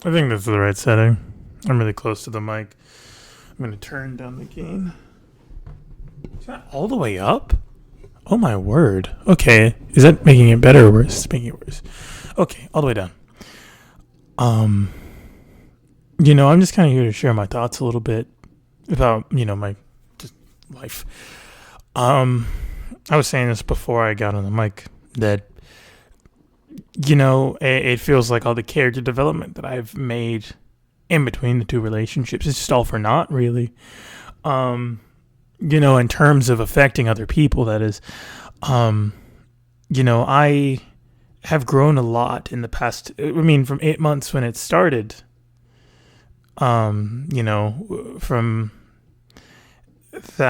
I think that's the right setting. I'm really close to the mic. I'm going to turn down the gain. Is that all the way up? Oh my word. Okay. Is that making it better or worse? It's making it worse. Okay, all the way down. Um, I'm just kind of here to share my thoughts a little bit about, my just life. Um, I was saying this before I got on the mic that, it feels like all the character development that I've made in between the two relationships is just all for naught, really. In terms of affecting other people, that is. Um, I have grown a lot in the past. I mean, from 8 months when it started, from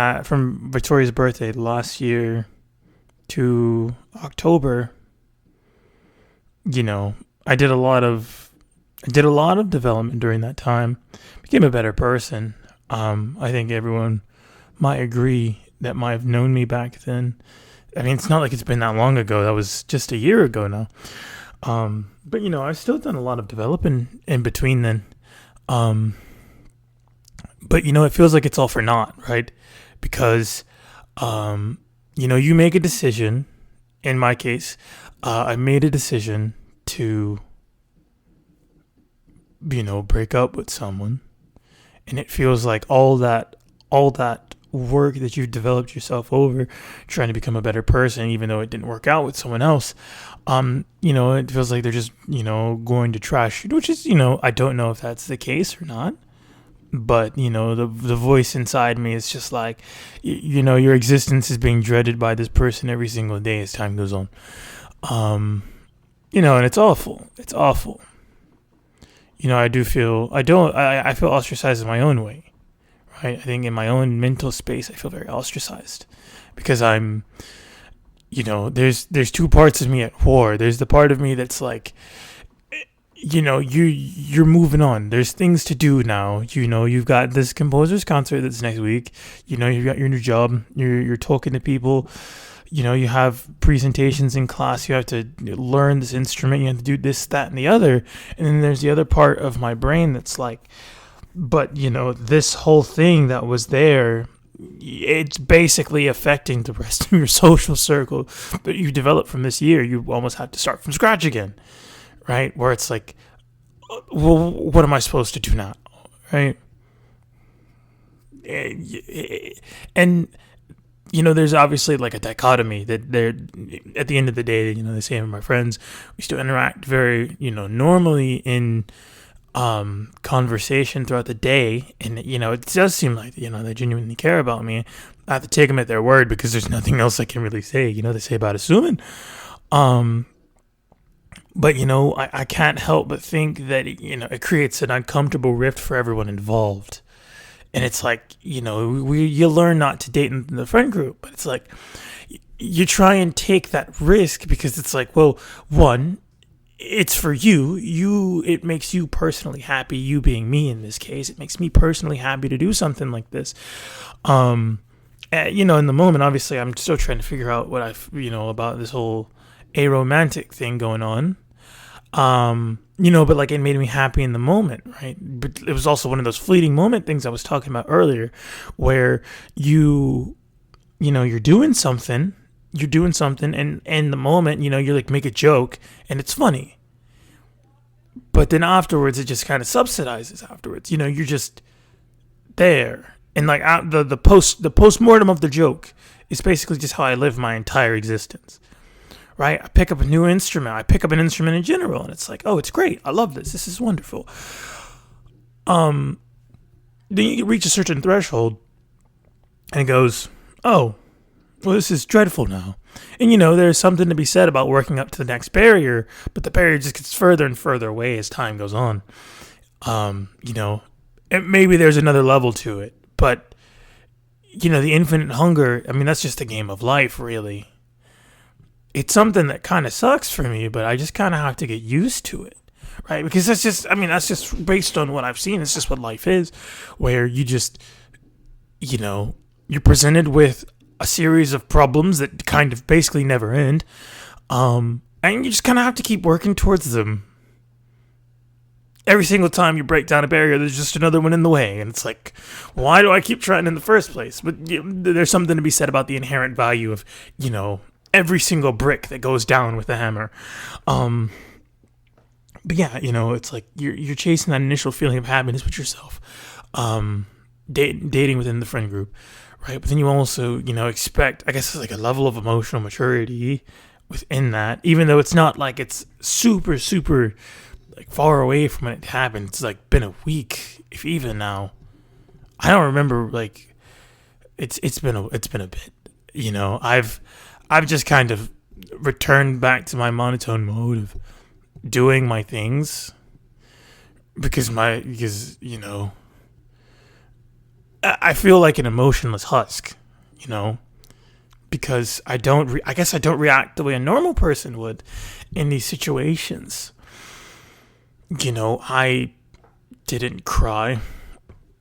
from Victoria's birthday last year to October, you know, I did a lot of I did a lot of development during that time. Became a better person. I think everyone might agree that might have known me back then. I mean, it's not like it's been that long ago. That was just a year ago now. But I've still done a lot of developing in between then. Um, but it feels like it's all for naught, right? Because you make a decision. In my case, I made a decision to break up with someone, and it feels like all that work that you've developed yourself over trying to become a better person, even though it didn't work out with someone else. It feels like they're just going to trash it, which is I don't know if that's the case or not. But the voice inside me is just like, your existence is being dreaded by this person every single day as time goes on. Um, and it's awful. It's awful. I feel ostracized in my own way, right? I think in my own mental space, I feel very ostracized because there's two parts of me at war. There's the part of me that's like, you're moving on. There's things to do now. You've got this composer's concert that's next week. You've got your new job. You're talking to people. You have presentations in class. You have to learn this instrument. You have to do this, that, and the other. And then there's the other part of my brain that's like, but this whole thing that was there, it's basically affecting the rest of your social circle that you developed from this year. You almost have to start from scratch again, right? Where it's like, well, what am I supposed to do now, right? And there's obviously like a dichotomy that they're at the end of the day. They say, my friends, we still interact very, normally in conversation throughout the day, and it does seem like they genuinely care about me. I have to take them at their word because there's nothing else I can really say. They say about assuming. But I can't help but think that it creates an uncomfortable rift for everyone involved. And it's like, you learn not to date in the friend group, but it's like you try and take that risk because it's like, well, one, it's for you. It makes you personally happy. You being me in this case, it makes me personally happy to do something like this. In the moment, obviously, I'm still trying to figure out what about this whole aromantic thing going on. But like it made me happy in the moment, right? But it was also one of those fleeting moment things I was talking about earlier, where you're doing something, and in the moment, you're like make a joke and it's funny, but then afterwards it just kind of subsidizes. Afterwards, you're just there, and like the post-mortem of the joke is basically just how I live my entire existence. Right? I pick up a new instrument. I pick up an instrument in general, and it's like, oh, it's great. I love this. This is wonderful. Then you reach a certain threshold, and it goes, oh, well, this is dreadful now. And there's something to be said about working up to the next barrier, but the barrier just gets further and further away as time goes on. And maybe there's another level to it, but the infinite hunger. I mean, that's just a game of life, really. It's something that kind of sucks for me, but I just kind of have to get used to it, right? Because that's just based on what I've seen. It's just what life is, where you just, you're presented with a series of problems that kind of basically never end. And you just kind of have to keep working towards them. every single time you break down a barrier, there's just another one in the way. And it's like, why do I keep trying in the first place? But there's something to be said about the inherent value of, every single brick that goes down with the hammer. But yeah, it's like you're chasing that initial feeling of happiness with yourself, dating within the friend group, right? But then you also, expect, I guess, it's like a level of emotional maturity within that, even though it's not like it's super, super like far away from when it happened. It's like been a week, if even now. I don't remember, like it's been a bit. I've just kind of returned back to my monotone mode of doing my things because I feel like an emotionless husk, because I guess I don't react the way a normal person would in these situations. I didn't cry.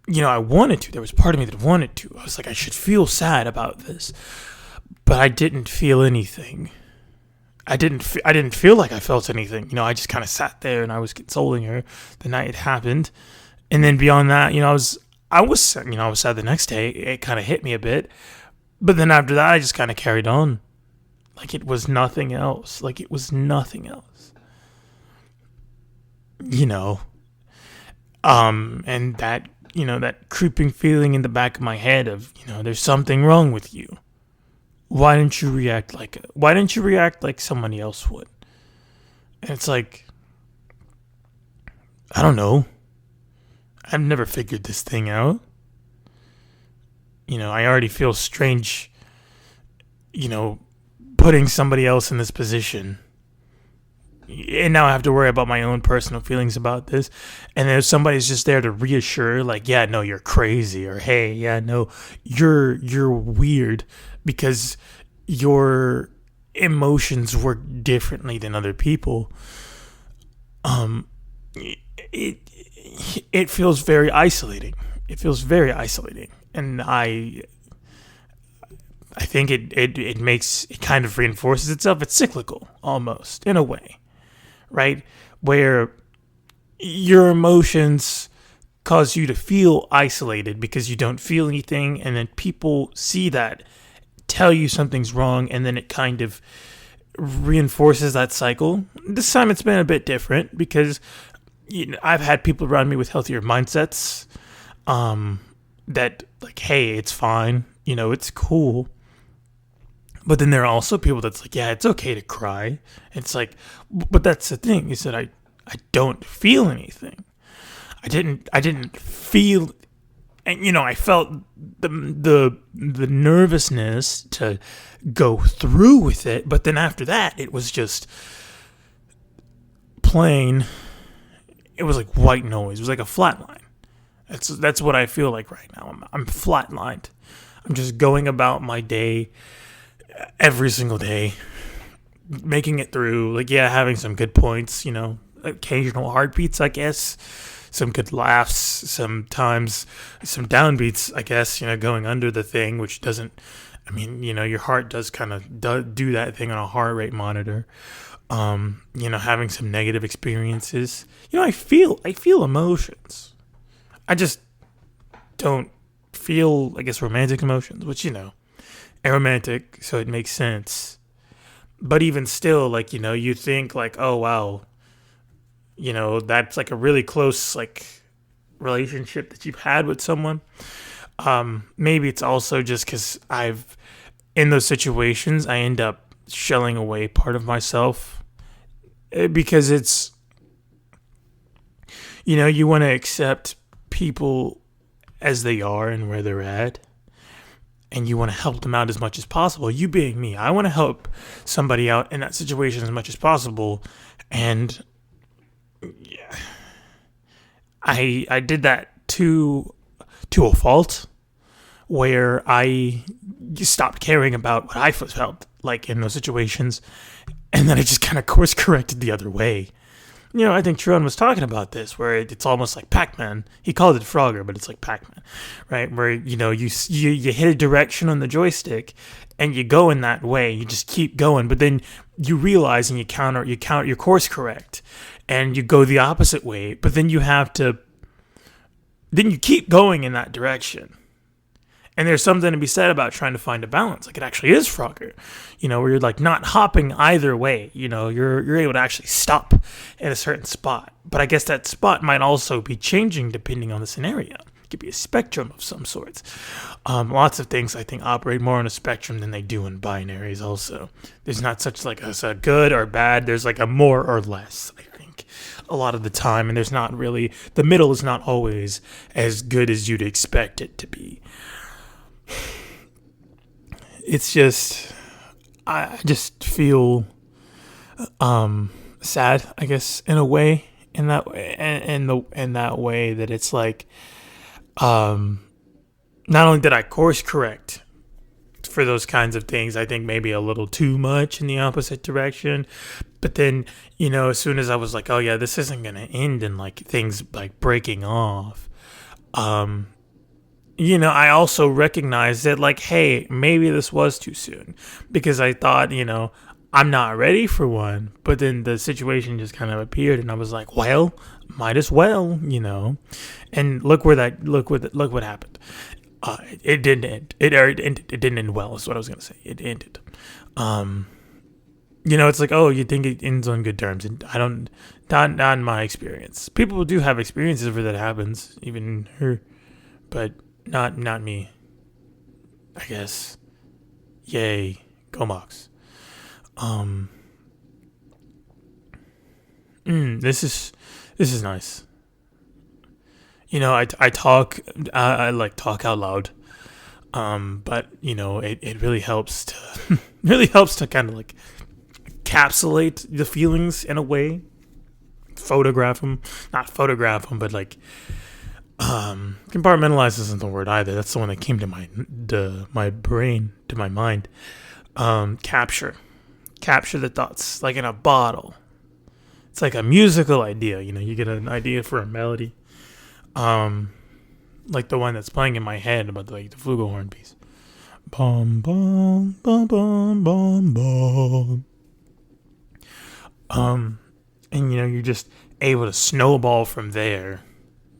I wanted to. There was part of me that wanted to. I was like, I should feel sad about this, but I didn't feel anything. I didn't feel like I felt anything. I just kind of sat there and I was consoling her the night it happened, and then beyond that, I was sad the next day. It kind of hit me a bit, but then after that, I just kind of carried on, like it was nothing else. And that that creeping feeling in the back of my head of there's something wrong with you. Why didn't you react like somebody else would? And it's like, I don't know. I've never figured this thing out. I already feel strange, putting somebody else in this position. And now I have to worry about my own personal feelings about this. And then somebody's just there to reassure, like, yeah, no, you're crazy. Or, hey, yeah, no, you're weird because your emotions work differently than other people. It feels very isolating. And I think it kind of reinforces itself. It's cyclical almost in a way, right? Where your emotions cause you to feel isolated because you don't feel anything, and then people see that, tell you something's wrong, and then it kind of reinforces that cycle. This time it's been a bit different because I've had people around me with healthier mindsets, that like, hey, it's fine, it's cool. But then there are also people that's like, yeah, it's okay to cry. It's like, but that's the thing, is that I don't feel anything. I didn't feel, and I felt the nervousness to go through with it, but then after that, it was just plain. It was like white noise. It was like a flat line. That's what I feel like right now. I'm flatlined. I'm just going about my day every single day, making it through. Like, yeah, having some good points, occasional heartbeats, I guess. Some good laughs, sometimes some downbeats, I guess, going under the thing, which doesn't, your heart does kind of do that thing on a heart rate monitor. Having some negative experiences. I feel emotions. I just don't feel, I guess, romantic emotions, which, aromantic, so it makes sense. But even still, like, you think like, oh, wow, that's like a really close, like, relationship that you've had with someone. Maybe it's also just because in those situations, I end up shelling away part of myself because it's, you want to accept people as they are and where they're at, and you want to help them out as much as possible. You being me, I want to help somebody out in that situation as much as possible, and yeah, I did that to a fault, where I stopped caring about what I felt like in those situations, and then I just kind of course corrected the other way. I think Tron was talking about this, where it's almost like Pac-Man. He called it Frogger, but it's like Pac-Man, right? Where, you hit a direction on the joystick and you go in that way. You just keep going, but then you realize and you course correct. and you go the opposite way, but then then you keep going in that direction. And there's something to be said about trying to find a balance. Like, it actually is Frogger, where you're like not hopping either way. You're able to actually stop at a certain spot. But I guess that spot might also be changing depending on the scenario. It could be a spectrum of some sorts. Lots of things I think operate more on a spectrum than they do in binaries. Also, there's not such like a good or bad. There's like a more or less, I think, a lot of the time. And there's not really, the middle is not always as good as you'd expect it to be. It's just, I just feel sad, I guess, in a way, in that way, in that way that it's like, not only did I course correct for those kinds of things, I think maybe a little too much in the opposite direction, but then, as soon as I was like, oh yeah, this isn't gonna end in like things like breaking off, I also recognized that, like, hey, maybe this was too soon, because I thought, I'm not ready for one. But then the situation just kind of appeared, and I was like, well, might as well, And look what happened. It didn't end. It ended. It didn't end well. Is what I was gonna say. It ended. It's like, oh, you think it ends on good terms, and I don't. Not in my experience. People do have experiences where that happens, even her, but. Not me, I guess. Yay, go Mox. This is nice. I talk, I like talk out loud. But it really helps to kind of like encapsulate the feelings in a way. Not photograph them, but like. Compartmentalize isn't the word either. That's the one that came to my brain, to my mind. Capture the thoughts, like in a bottle. It's like a musical idea. You get an idea for a melody, like the one that's playing in my head about the flugelhorn piece. Bum bum bum bum bum bum. And you're just able to snowball from there.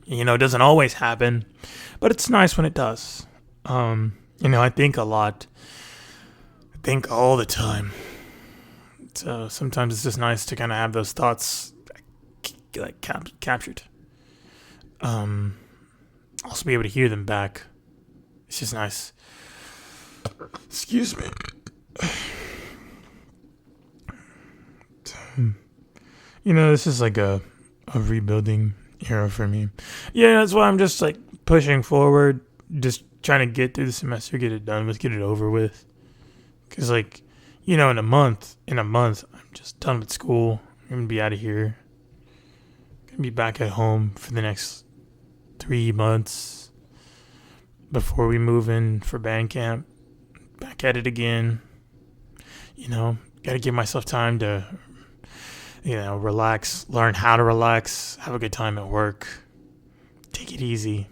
It doesn't always happen, but it's nice when it does. I think a lot. I think all the time. So sometimes it's just nice to kind of have those thoughts like captured. Also be able to hear them back. It's just nice. Excuse me. This is like a rebuilding era for me. Yeah, that's why I'm just like pushing forward, just trying to get through the semester, get it done with, get it over with. Cause like, in a month, I'm just done with school. I'm gonna be out of here. Gonna be back at home for the next 3 months before we move in for band camp. Back at it again. Gotta give myself time to relax, learn how to relax, have a good time at work, take it easy.